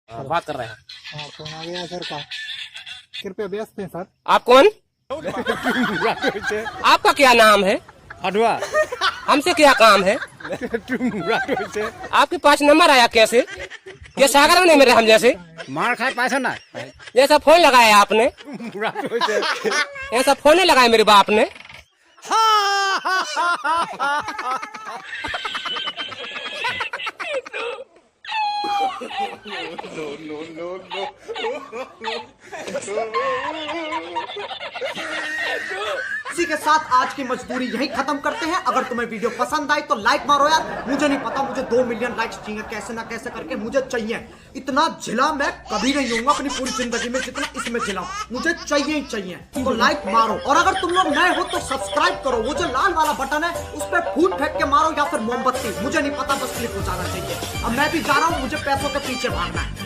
बात कर रहे हैं। हाँ फोन आ गया सर का, कृपया व्यस्त हैं सर। आप कौन? आपका क्या नाम है? हटवा हमसे क्या काम है? आपके पास नंबर आया कैसे? ये सागर में नहीं मेरे हम जैसे मार खाए पैसा ना जैसा फोन लगाया आपने, ऐसा फोन नहीं लगाया मेरे बाप ने। इसी के साथ आज की मजबूरी यही खत्म करते हैं। अगर तुम्हें वीडियो पसंद आई तो लाइक मारो यार। मुझे नहीं पता, मुझे 2 मिलियन लाइक्स चाहिए, कैसे ना कैसे करके मुझे चाहिए। इतना झिला मैं कभी नहीं होऊंगा अपनी पूरी जिंदगी में जितना इसमें झिला, मुझे चाहिए ही चाहिए। तो लाइक मारो, और अगर तुम लोग नए हो तो सब्सक्राइब करो। वो जो लाल वाला बटन है उस पर फूट फेंक के मारो या फिर मोमबत्ती, मुझे नहीं पता, बस क्लिक हो जाना चाहिए। अब मैं भी जा रहा हूँ, मुझे पैसों के पीछे भागना है।